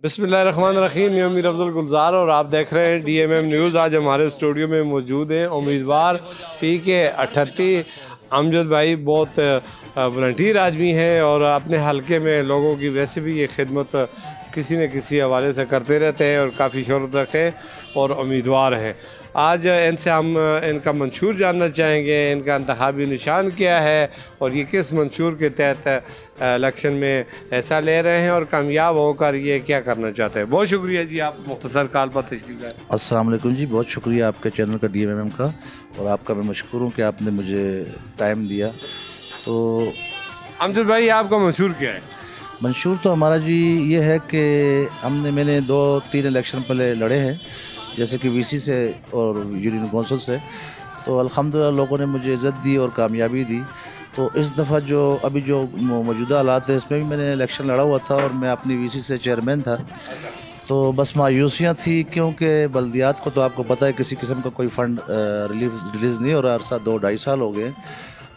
बिस्मिल्लाहिर्रहमानिर्रहीम। मैं अमीर अफजल गुलजार और आप देख रहे हैं DMM न्यूज़। आज हमारे स्टूडियो में मौजूद हैं उम्मीदवार PK 38 अमजद भाई। बहुत वॉलंटियर आदमी हैं और अपने हलके में लोगों की वैसे भी ये खिदमत किसी न किसी हवाले से करते रहते हैं और काफ़ी शोहरत रखते हैं और उम्मीदवार हैं। आज इनसे हम इनका मंशूर जानना चाहेंगे, इनका इंतखाबी निशान क्या है और ये किस मंशूर के तहत इलेक्शन में हिस्सा ले रहे हैं और कामयाब होकर ये क्या करना चाहते हैं। बहुत शुक्रिया जी, आप मुख्तसर कॉल पर तशरीफ़ लाए। अस्सलाम वालेकुम जी, बहुत शुक्रिया आपके चैनल का DMM का, और आपका मैं मशकूर हूँ कि आपने मुझे टाइम दिया। तो अमजद भाई, आपका मंशूर क्या है? मंशूर तो हमारा जी ये है कि मैंने 2-3 इलेक्शन पहले लड़े हैं, जैसे कि VC से और यूनियन कौंसिल से। तो अल्हम्दुलिल्लाह लोगों ने मुझे इज़्ज़त दी और कामयाबी दी। तो इस दफ़ा जो अभी जो मौजूदा हालात है, इसमें भी मैंने इलेक्शन लड़ा हुआ था और मैं अपनी VC से चेयरमैन था। तो बस मायूसियाँ थी, क्योंकि बल्दियात को तो आपको पता है किसी किस्म का कोई फ़ंड रिलीज़ नहीं हो रहा। अरसा 2-2.5 साल हो गए।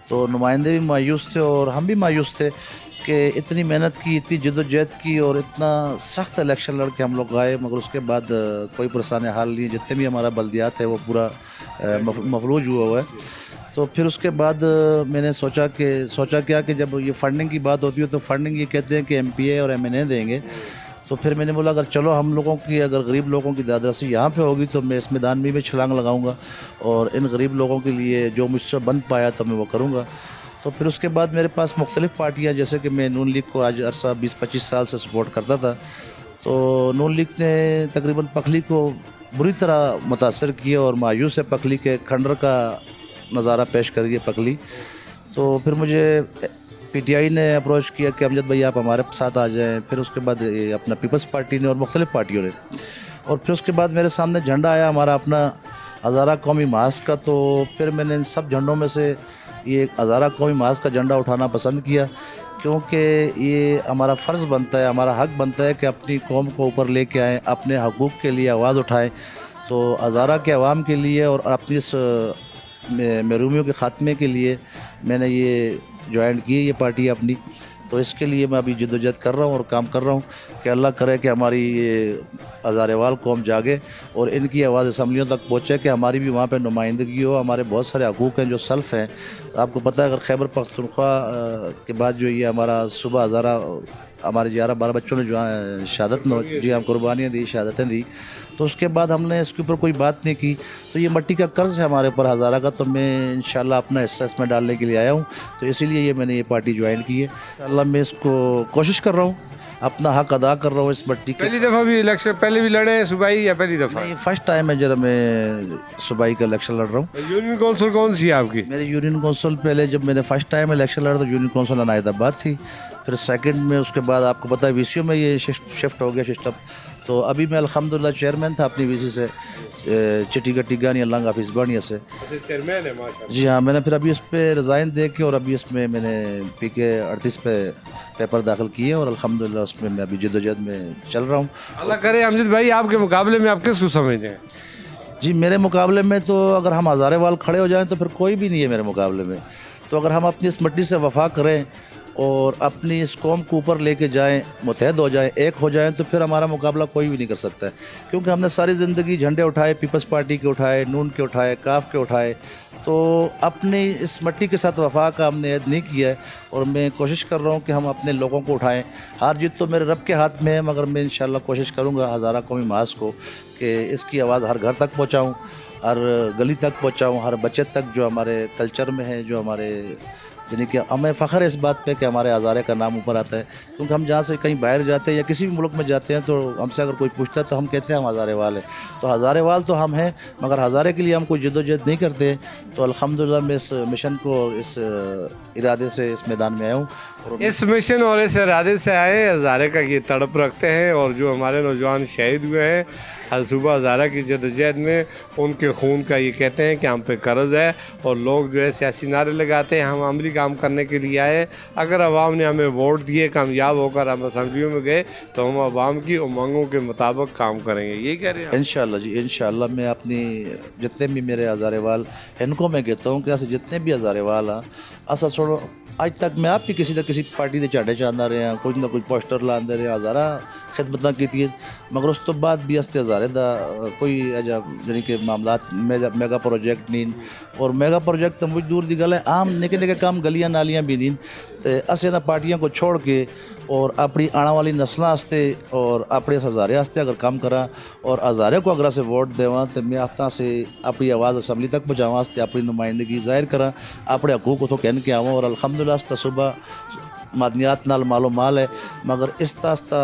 तो नुमाइंदे भी मायूस थे और हम भी मायूस थे कि इतनी मेहनत की, इतनी जद्दोजहद की और इतना सख्त इलेक्शन लड़ के हम लोग आए, मगर उसके बाद कोई परेशानी हाल नहीं। जितने भी हमारा बल्दियात है वो पूरा मफलूज हुआ है। तो फिर उसके बाद मैंने सोचा क्या कि जब ये फ़ंडिंग की बात होती है तो फ़ंडिंग ये कहते हैं कि MPA और MNA देंगे। तो फिर मैंने बोला अगर चलो हम लोगों की, अगर गरीब लोगों की दादरसी यहाँ पे होगी तो मैं इस मैदान में भी छलांग लगाऊंगा और इन गरीब लोगों के लिए जो मुझसे बन पाया तो मैं वो करूँगा। तो फिर उसके बाद मेरे पास मुख्तलिफ़ पार्टियाँ, जैसे कि मैं नून लीग को आज अरसा 20-25 साल से सपोर्ट करता था। तो नून लीग ने तकरीबन पखली को बुरी तरह मुतासर किया और मायूस है पखली के खंडर का नज़ारा पेश करिए पखली। तो फिर मुझे PTI ने अप्रोच किया कि अमजद भाई आप हमारे साथ आ जाएं। फिर उसके बाद ये अपना पीपल्स पार्टी ने और मुख्तलिफ़ पार्टियों ने, और फिर उसके बाद मेरे सामने झंडा आया हमारा अपना हज़ारा कौमी मास का। तो फिर मैंने इन सब झंडों में से ये हज़ारा कौमी मास का झंडा उठाना पसंद किया, क्योंकि ये हमारा फ़र्ज़ बनता है, हमारा हक़ बनता है कि अपनी कौम को ऊपर लेके आएँ, अपने हकूक़ के लिए आवाज़ उठाएँ। तो हज़ारा के अवाम के लिए और अपनी इस महरूमियों के ख़ात्मे के लिए मैंने ये ज्वाइन की है ये पार्टी अपनी। तो इसके लिए मैं अभी जद्दोजहद कर रहा हूँ और काम कर रहा हूँ कि अल्लाह करे कि हमारी ये हज़ारेवाल कौम जागे और इनकी आवाज़ असम्बलियों तक पहुँचे कि हमारी भी वहाँ पे नुमाइंदगी हो। हमारे बहुत सारे हकूक़ हैं जो सल्फ़ हैं। आपको पता है अगर खैबर पख्तूनख्वा के बाद जो ये हमारा सुबह हज़ारा हमारे 11-12 बच्चों ने जो शहादत जी हम कुर्बानियाँ दी, शहादतें दी, तो उसके बाद हमने इसके ऊपर कोई बात नहीं की। तो ये मट्टी का कर्ज़ है हमारे ऊपर हज़ारा का। तो मैं इंशाल्लाह अपना हिस्सा इसमें डालने के लिए आया हूँ। तो इसीलिए ये मैंने ये पार्टी ज्वाइन की है। इंशाल्लाह मैं इसको कोशिश कर रहा हूँ, अपना हक़ अदा कर रहा हूँ इस मट्टी के। पहली दफ़ा भी इलेक्शन पहले भी लड़े हैं सूबाई या पहली दफ़ा? नहीं, फर्स्ट टाइम है जरा मैं सूबाई का इलेक्शन लड़ रहा हूँ। यूनियन कौंसिल कौन सी है आपकी? मेरी यूनियन कौंसिल पहले जब मैंने फ़र्स्ट टाइम इलेक्शन लड़ा तो यूनियन कौंसिल अनायताबाद थी। फिर सेकंड में उसके बाद आपको पता है VCO में ये शिफ्ट हो गया सिस्टम। तो अभी मैं अल्हम्दुलिल्लाह चेयरमैन था अपनी VC से चिटी गट्टी गानी लंग ऑफिस बानिया से। चेयरमैन है माशाल्लाह। जी हाँ, मैंने फिर अभी इस पर रिज़ाइन दे के और अभी इसमें मैंने PK 38 पे पेपर दाखिल किए और अल्हम्दुलिल्लाह उसमें मैं अभी जद्दोजहद में चल रहा हूँ। अल्लाह करे अमजद भाई आपके मुकाबले में आप किसको समझते हैं? जी मेरे मुकाबले में तो अगर हम हज़ारेवाल खड़े हो जाएं तो फिर कोई भी नहीं है मेरे मुकाबले में। तो अगर हम अपनी इस मिट्टी से वफा करें और अपनी इस कौम को ऊपर लेके जाएं, मुत्तहद हो जाएं, एक हो जाएं, तो फिर हमारा मुकाबला कोई भी नहीं कर सकता है। क्योंकि हमने सारी ज़िंदगी झंडे उठाए, पीपल्स पार्टी के उठाए, नून के उठाए, काफ के उठाए। तो अपनी इस मट्टी के साथ वफा का हमने ऐद नहीं किया है और मैं कोशिश कर रहा हूँ कि हम अपने लोगों को उठाएं। हार जीत तो मेरे रब के हाथ में है, मगर मैं इंशाल्लाह कोशिश करूँगा हज़ारा कौमी मास को कि इसकी आवाज़ हर घर तक पहुँचाऊँ, हर गली तक पहुँचाऊँ, हर बच्चे तक जो हमारे कल्चर में है, जो हमारे यानी कि हमें फ़ख्र है इस बात पे कि हमारे हज़ारे का नाम ऊपर आता है। क्योंकि हम जहाँ से कहीं बाहर जाते हैं या किसी भी मुल्क में जाते हैं तो हमसे अगर कोई पूछता है तो हम कहते हैं हम हज़ारेवाल हैं। तो हज़ारेवाल तो हम हैं, मगर हज़ारे के लिए हम कोई जद्दोजहद नहीं करते। तो अल्हम्दुलिल्लाह मैं इस मिशन को और इस इरादे से इस मैदान में आया हूँ। इस मिशन और इस इरादे से आए, हज़ारे का ये तड़प रखते हैं और जो हमारे नौजवान शहीद हुए हैं सुबह हज़ारा की जद्दोजहद में, उनके खून का ये कहते हैं कि हम पे कर्ज़ है। और लोग जो है सियासी नारे लगाते हैं, हम अमली काम करने के लिए आए। अगर अवाम ने हमें वोट दिए, कामयाब होकर हम असम्बलियों में गए तो हम अवाम की उमंगों के मुताबिक काम करेंगे। ये कह रहे हैं इंशाल्लाह जी, इंशाल्लाह मैं अपनी जितने भी मेरे हज़ारेवाल इनको मैं कहता हूँ कि ऐसे जितने भी हज़ारेवाल हाँ असा छोड़ो आज तक मैं आप भी किसी न किसी पार्टी के झाड़े चांदा रहे हैं, कुछ ना कुछ पोस्टर लाते रहे। हज़ारा खिदमत की मगर उस तो बाद भी हस्ते हज़ारे दा कोई अजा जानी कि मामलात मेगा प्रोजेक्ट नहीं और मेगा प्रोजेक्ट तो मुझ दूर की गल है आम निके निके काम गलियां नालियां भी नहीं तो अस इन्होंने पार्टियों को छोड़ के और अपनी आने वाली नस्लों वास्ते और अपने हज़ारे वास्ते अगर काम करा और हज़ारे को अगर से वोट देवा तो मैं आता से अपनी आवाज़ असम्बली तक पहुँचावा वास्ते अपनी नुमाइंदगी जाहिर करा अपने हकूक तो कहन के आवा और अल्हम्दुलिल्लाह सुबह मादनियात नाल मालो माल है मगर इस तास्ता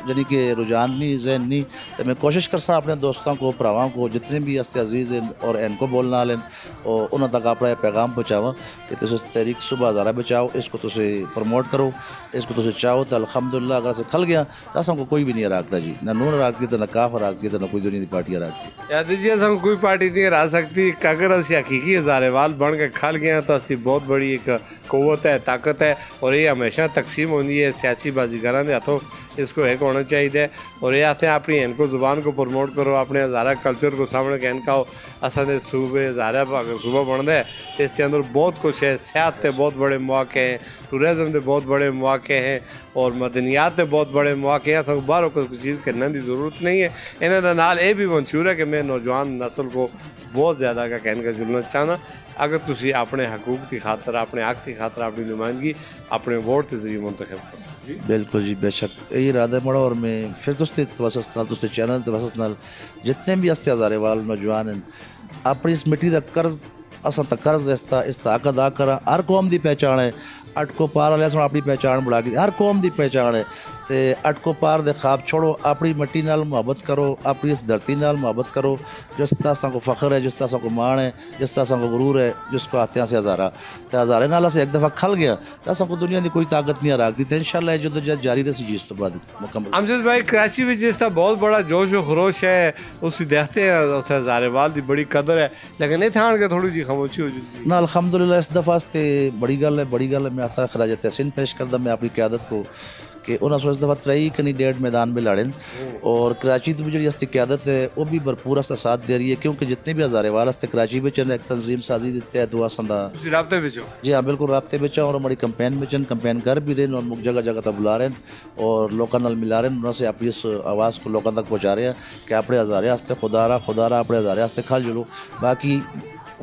यानी कि रुझान नहीं जहन नहीं तो मैं कोशिश कर सा अपने दोस्तों को भरावां को जितने भी हस्ते अजीज़ हैं और इनको बोलना लें और उन्होंने तक अपना पैगाम पहुँचावा कि तुम तहरीक सुबह हज़ारा बचाओ इसको तुम प्रमोट करो इसको तुम चाहो तो अल्हम्दुलिल्लाह अगर से खल गया तो असम को कोई भी नहीं राखता जी ना नून राखती तो ना काफ राखती तो ना कोई दुनिया की पार्टियाँ राखती याद दीजिए हम कोई पार्टी नहीं हरा सकती अगर असी हकीकी हज़ारेवाल बन के खल गए तो असती बहुत बड़ी एक कुव्वत है ताकत है और ये हमेशा तकसीम होती है सियासी बाजीगरां दे हाथों इसको एक होना चाहिए और ये आते हैं अपनी इनको ज़ुबान को प्रमोट करो अपने हज़ारा कल्चर को सामने कहन का असां सूबे हज़ारा अगर सूबा बनता है तो इसके अंदर बहुत कुछ है सियाहत के बहुत बड़े मौके हैं टूरिज़म के बहुत बड़े मौके हैं और मदनियात के बहुत बड़े मौके हैं अस बाहरों को चीज़ करने की ज़रूरत नहीं है इन्होंने नाल ये भी मंशूर है कि मैं नौजवान नस्ल को बहुत ज़्यादा का कहने का जुड़ना चाहना अगर तुसी अपने हकूक की खातर अपने हक की खातर अपनी नुमाइंदगी अपने वोट के जरिए मुंतखब करो जी बिल्कुल जी बेशक यही इरादा मड़ा और मैं फिर तुस्ते तवसत नाल तुस्ते चैनल तवसत नाल जितने भी हस्ते हज़ारेवाल नौजवान हैं अपनी इस मिट्टी का कर्ज असा तक कर्ज इसका हक अदा करा हर कौम की पहचान है अटको पार वाले अपनी पहचान बढ़ा के हर कौम की पहचान है तो अटको पार दे ख्वाब छोड़ो अपनी मिट्टी नाल मुहब्बत करो अपनी इस धरती नाल मुहब्बत करो जिस तरह असा को फ़ख्र है जिस तरह असा को मान है जिस तरह असा को गुरूर है जिसको आते से हज़ारा तो हज़ारे नाल से एक दफ़ा खल गया तो असा को दुनिया की कोई ताकत नहीं राखती तो इंशाल्लाह जदोजहद जारी रही जिस तो बाद मुकम्मल अमजद भाई कराची में जिसका बहुत बड़ा जोश व खरोश है उस देखते हैं उस हज़ारेवाल की बड़ी कदर है लेकिन इतने आन के थोड़ी जी खामोशी हो जाती ना अल्हम्दुलिल्लाह इस दफ़ा से बड़ी गल है मैं आता खराज तहसीन पेश करदा मैं अपनी क्यादत को कि उन्होंने इस दफ़ा त्रई कैंडिडेट मैदान में लड़े और कराची की जी इसकी क्यादत है वो भी भरपूर इसका साथ दे रही है क्योंकि जितने भी हज़ारेवाल इससे कराची में चल एक तंजीम साजी देते हैं दुआ संदा राबते में जी हाँ बिल्कुल राबते में और हमारी कंपेन में कंपेन कर भी रहे और मुख जगह जगह तक बुला रहे हैं और लोगों नाल मिला रहे हैं उन्होंने अपनी इस आवाज़ को लोगों तक पहुँचा रहे हैं कि अपने हज़ारे वास्ते खुदारा अपने हज़ारे वास्ते खल जुलो बाकी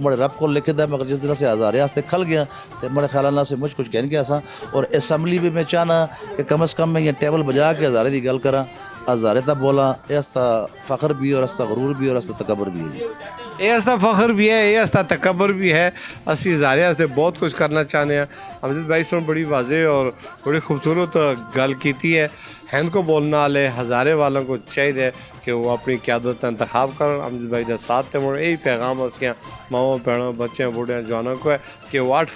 बड़े रब को लिखे दा मगर जिस तरह से हज़ारे वास्ते खल गया तो बड़े ख्याल से मुझ कुछ कहन गया असा और असम्बली भी मैं चाहना कि कम अज़ कम मैं ये टेबल बजा के हज़ारे की गल करा हज़ारे तक बोला इसका फ़ख्र भी और इसका गुरूर भी और इसका तकबर भी है ये हस्ता फ़ख्र भी है ये हस्ता तकबर भी है असी हज़ारे वास्ते बहुत कुछ करना चाहते हैं अमजद भाई से बड़ी वाज़े और बड़ी खूबसूरत गल की है हिंद को बोलने वाले हज़ारे वालों को चाहिए कि वो अपनी क्यादत इंतखाब कर अमजद भाई के साथ थे मुझे यही पैगाम हस्तियाँ माओ भैनों बच्चे बूढ़े जवानों को है कि वो 8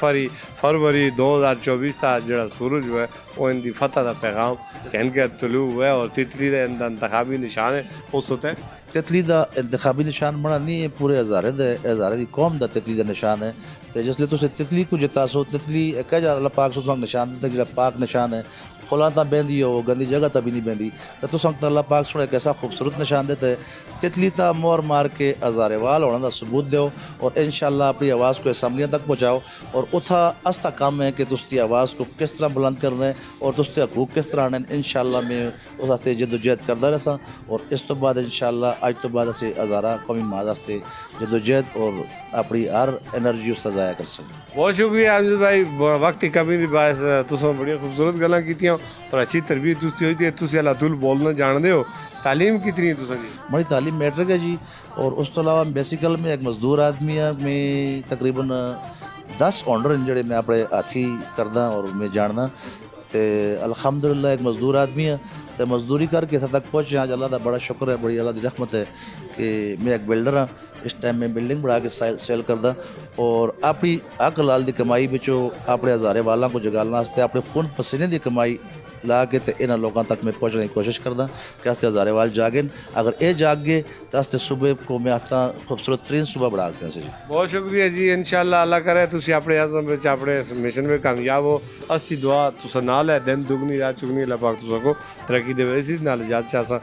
फरवरी 2024 का जो सूरज हुआ है वो इनकी फतह का पैगाम कि इनके तुलू हुआ है और तितली का इंतखाबी निशान है उस होता है तितली का इंतखाबी निशान बना नहीं है पूरे हज़ारे की कौम का तितली का निशान है तो जिसलिए तुम तितली को जिता सो तितली कह जा अल्लाह पाक सो निशान दिता जो पाक निशान है खुला तो बहती हो गंदी जगह तभी नहीं बहती तो तुम अल्लाह पाक सुने एक ऐसा खूबसूरत निशान देते है तितली ता मोर मार के हज़ारेवाल होने का सबूत दो और इंशाल्लाह अपनी आवाज़ को असम्बलियाँ तक पहुँचाओ और उथा अस्ता काम है कि तुस्ती आवाज़ को किस तरह बुलंद करना है और तुस्ते हकूक किस तरह आने इंशाल्लाह मैं उस वास्ते जदोजहद करता रहा और इस तो बाद इंशाल्लाह अज तो बाद असे हज़ारा कौमी माज वास्ते जदोजहद और अपनी हर एनर्जी उसका ज़ाया कर सकें बहुत शुक्रिया अमजद भाई वक्त की कमी की बायस तुम बड़ी खूबसूरत गल्लां कीतियां और अच्छी तरबियत तुस्ती हुई थी तुम अल्लाह तुल बोलना जानते हो तालीम कितनी तुम जी बड़ी तालीम मैट्रिक है जी और उस तो अलावा बेसिकल में एक मजदूर आदमी है मैं तकरीबन 10 ऑर्डर जड़े मैं अपने हाथी करदा और मैं जानना तो अल्हम्दुलिल्लाह एक मजदूर आदमी है तो मजदूरी करके इतना तक पहुँचे आज अल्लाह का बड़ा शुक्र है बड़ी अल्लाह की रहमत है कि मैं एक बिल्डर हाँ इस टाइम में बिल्डिंग बढ़ा के सेल करदा और अपनी हक लाल की कमाई बिचों अपने हज़ारे वालों को जगाने वास्ते अपने खून पसीने की कमाई ला के तो इन्होंने लोगों तक मैं पहुँचने की कोशिश करदा कि अस्ते हज़ारे वाल जागें अगर ये जाग गए तो अस्ते सुबह को मैं आता खूबसूरत तरीन सुबह बढ़ा देते हैं जी बहुत शुक्रिया जी इंशाल्लाह अल्लाह करे तुम अपने आज़म में अपने मिशन में कामयाब हो अस्सी दुआ तुसा नाल है दिन दुगनी रात चुगनी अल्लाह पाक तुसा को तरक्की दे इसी नाल इजाज़त चाहता